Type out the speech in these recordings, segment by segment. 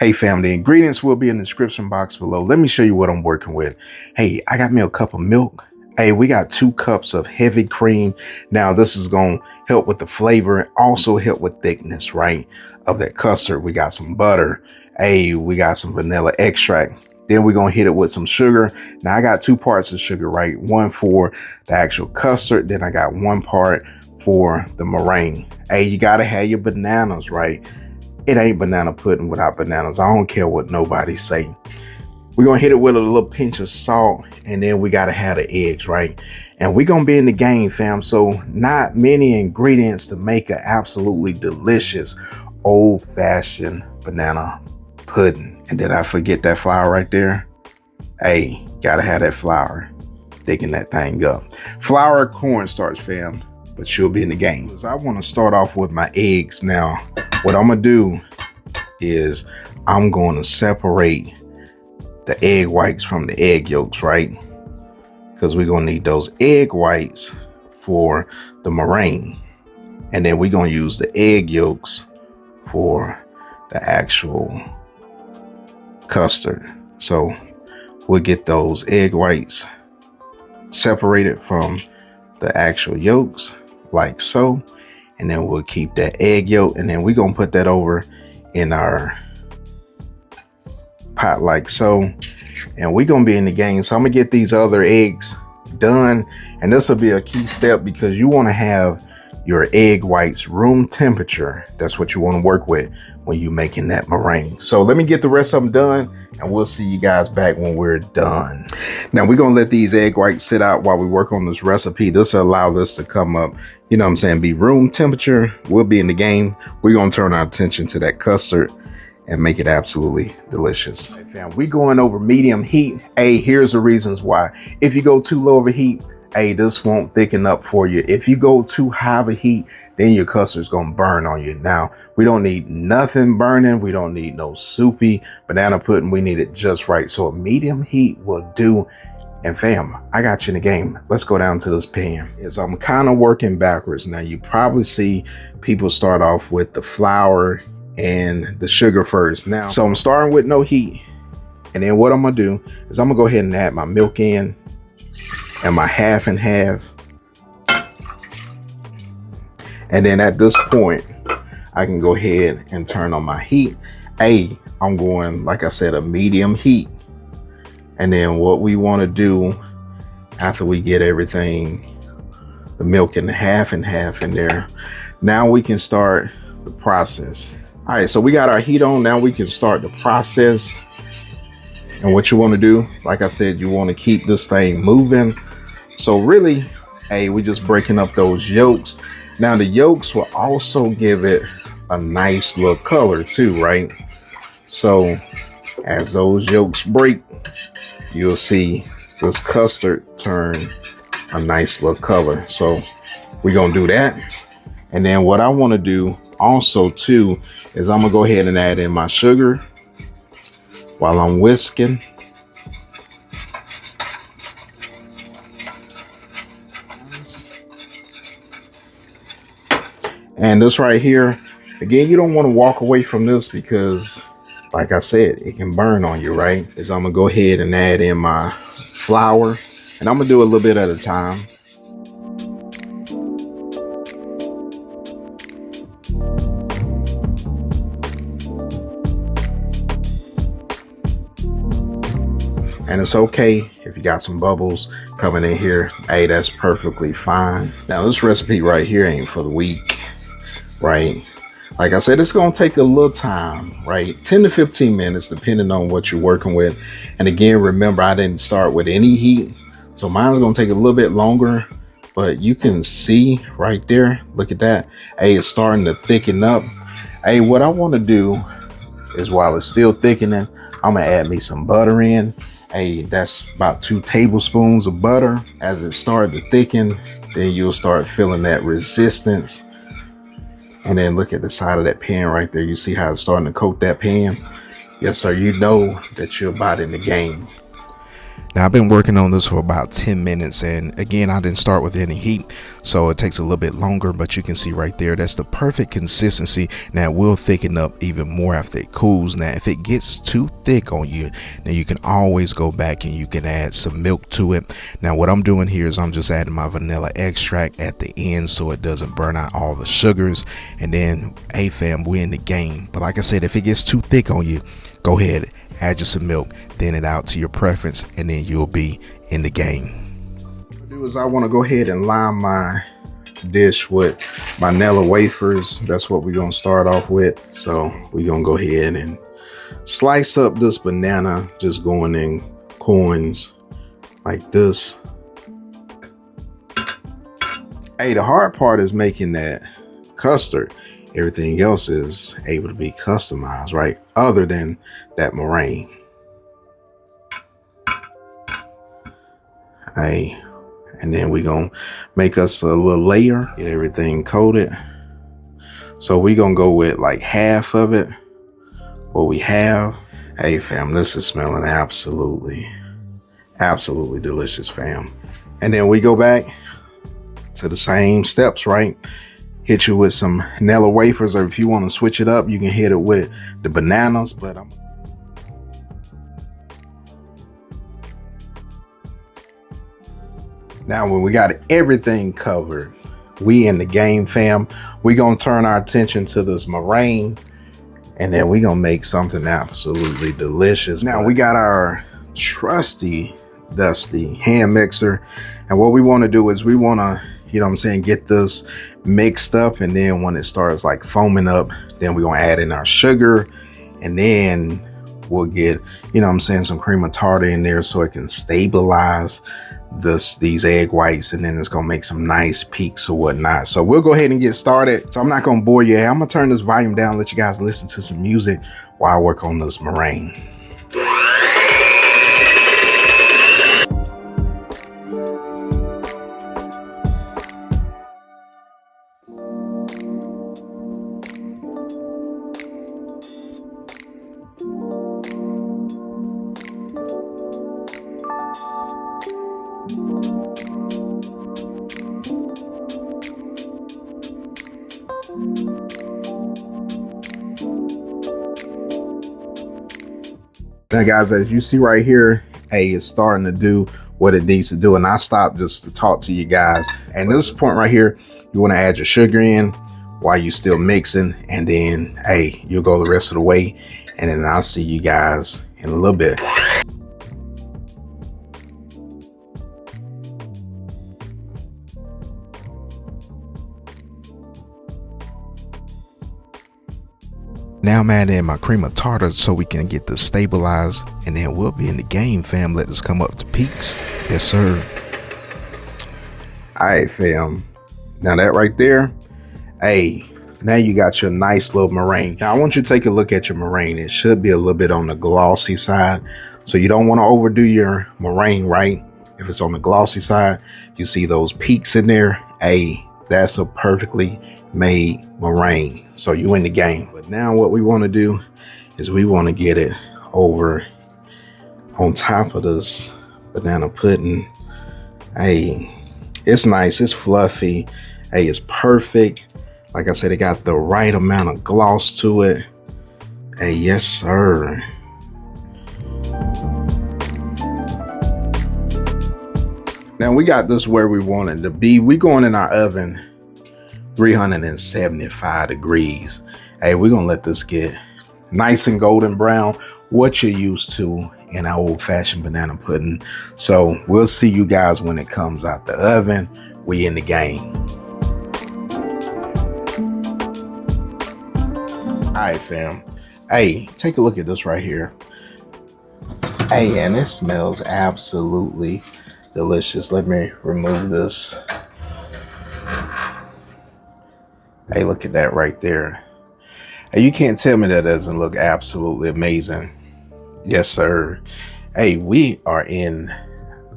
Hey fam, the ingredients will be in the description box below. Let me show you what I'm working with. Hey, I got me a cup of milk. Hey, we got 2 cups of heavy cream. Now this is going to help with the flavor and also help with thickness, right, of that custard. We got some butter. Hey, we got some vanilla extract. Then we're going to hit it with some sugar. Now I got 2 parts of sugar, right? One for the actual custard. Then I got 1 part for the meringue. Hey, you got to have your bananas, right? It ain't banana pudding without bananas. I don't care what nobody say. We're going to hit it with a little pinch of salt, and then we got to have the eggs, right? And we're going to be in the game, fam. So not many ingredients to make an absolutely delicious old-fashioned banana pudding. And did I forget that flour right there? Hey, got to have that flour. Thicken that thing up. Flour, cornstarch, fam. But you'll be in the game. I want to start off with my eggs. Now, what I'm going to do is I'm going to separate the egg whites from the egg yolks, right? Because we're going to need those egg whites for the meringue. And then we're going to use the egg yolks for the actual custard. So we'll get those egg whites separated from the actual yolks like so, and then we'll keep that egg yolk, and then we're gonna put that over in our pot like so, and we're gonna be in the game. So I'm gonna get these other eggs done, and this will be a key step because you want to have your egg whites room temperature. That's what you want to work with when you're making that meringue. So let me get the rest of them done, and we'll see you guys back when we're done. Now we're gonna let these egg whites sit out while we work on this recipe. This will allow this to come up, you know what I'm saying, be room temperature. We'll be in the game. We're gonna turn our attention to that custard and make it absolutely delicious. Hey fam, we going over medium heat. Hey, here's the reasons why. If you go too low of a heat, hey, this won't thicken up for you. If you go too high of a heat, then your custard's gonna burn on you. Now, we don't need nothing burning. We don't need no soupy banana pudding. We need it just right. So a medium heat will do. And fam, I got you in the game. Let's go down to this pan. I'm kind of working backwards. Now you probably see people start off with the flour and the sugar first. Now, so I'm starting with no heat. And then what I'm gonna do is I'm gonna go ahead and add my milk in and my half and half. And then at this point, I can go ahead and turn on my heat. Hey, I'm going, like I said, a medium heat. And then what we want to do after we get everything, the milk and the half and half in there, now we can start the process. All right, so we got our heat on. Now we can start the process. And what you want to do, like I said, you want to keep this thing moving. So really, hey, we're just breaking up those yolks. Now the yolks will also give it a nice little color too, right? So as those yolks break, you'll see this custard turn a nice little color. So we're gonna do that. And then what I want to do also too is I'm gonna go ahead and add in my sugar while I'm whisking. And this right here, again, you don't want to walk away from this because, like I said, it can burn on you, right? Is I'm gonna go ahead and add in my flour, and I'm gonna do a little bit at a time. And it's okay if you got some bubbles coming in here. Hey, that's perfectly fine. Now this recipe right here ain't for the weak, right? Like I said, it's gonna take a little time, right? 10 to 15 minutes, depending on what you're working with. And again, remember, I didn't start with any heat, so mine's gonna take a little bit longer, but you can see right there, look at that. Hey, it's starting to thicken up. Hey, what I wanna do is while it's still thickening, I'm gonna add me some butter in. Hey, that's about 2 tablespoons of butter. As it started to thicken, then you'll start feeling that resistance. And then look at the side of that pan right there. You see how it's starting to coat that pan? Yes, sir. You know that you're about in the game. Now I've been working on this for about 10 minutes, and again, I didn't start with any heat, so it takes a little bit longer, but you can see right there, that's the perfect consistency. Now it will thicken up even more after it cools. Now if it gets too thick on you, then you can always go back and you can add some milk to it. Now what I'm doing here is I'm just adding my vanilla extract at the end so it doesn't burn out all the sugars. And then, hey fam, we're in the game. But like I said, if it gets too thick on you, go ahead, add you some milk, thin it out to your preference, and then you'll be in the game. What I do is I want to go ahead and line my dish with my vanilla wafers. That's what we're going to start off with. So we're going to go ahead and slice up this banana, just going in coins like this. Hey, the hard part is making that custard. Everything else is able to be customized, right? Other than that meringue. Hey, and then we're gonna make us a little layer, get everything coated. So we're gonna go with like half of it, what we have. Hey fam, this is smelling absolutely delicious, fam. And then we go back to the same steps, right? Hit you with some vanilla wafers, or if you want to switch it up, you can hit it with the bananas. But now when we got everything covered, we in the game, fam. We gonna turn our attention to this meringue, and then we gonna make something absolutely delicious. Now we got our trusty, dusty hand mixer, and what we want to do is we want to, you know what I'm saying, get this mixed up, and then when it starts like foaming up, then we're gonna add in our sugar, and then we'll get, you know what I'm saying, some cream of tartar in there so it can stabilize these egg whites, and then it's gonna make some nice peaks or whatnot. So we'll go ahead and get started. So I'm not gonna bore you. I'm gonna turn this volume down, let you guys listen to some music while I work on this meringue. Now guys, as you see right here, hey, it's starting to do what it needs to do, and I stopped just to talk to you guys. And this point right here, you want to add your sugar in while you're still mixing, and then hey, you'll go the rest of the way, and then I'll see you guys in a little bit. Now I'm adding my cream of tartar so we can get this stabilized, and then we'll be in the game, fam. Let this come up to peaks. Yes, sir. All right, fam. Now that right there, hey, now you got your nice little meringue. Now I want you to take a look at your meringue. It should be a little bit on the glossy side. So you don't want to overdo your meringue, right? If it's on the glossy side, you see those peaks in there. Hey, that's a perfectly made meringue. So you in the game. But now what we want to do is we want to get it over on top of this banana pudding. Hey, it's nice, it's fluffy. Hey, it's perfect. Like I said, it got the right amount of gloss to it. Hey, yes sir. Now we got this where we want it to be. We going in our oven 375 degrees. Hey, we're gonna let this get nice and golden brown, what you're used to in our old-fashioned banana pudding. So we'll see you guys when it comes out the oven. We in the game. All right, fam. Hey, take a look at this right here. Hey, and it smells absolutely delicious. Let me remove this. Hey, look at that right there. Hey, you can't tell me that doesn't look absolutely amazing. Yes, sir. Hey, we are in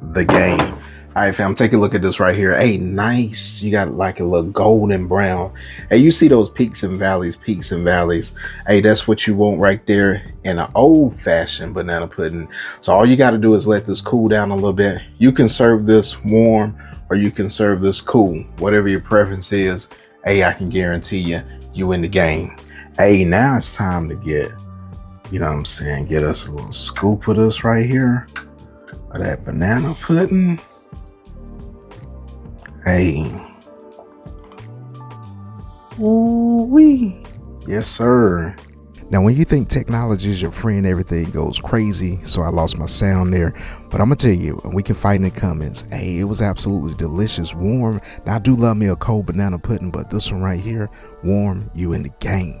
the game. All right, fam, take a look at this right here. Hey, nice. You got like a little golden brown. Hey, you see those peaks and valleys, peaks and valleys. Hey, that's what you want right there in an old-fashioned banana pudding. So all you got to do is let this cool down a little bit. You can serve this warm or you can serve this cool. Whatever your preference is, hey, I can guarantee you in the game. Hey, now it's time to get, you know what I'm saying, get us a little scoop of this right here. Of that banana pudding. Hey. Ooh-wee. Yes, sir. Now, when you think technology is your friend, everything goes crazy. So I lost my sound there. But I'm going to tell you, we can fight in the comments. Hey, it was absolutely delicious, warm. Now, I do love me a cold banana pudding, but this one right here, warm, you in the game.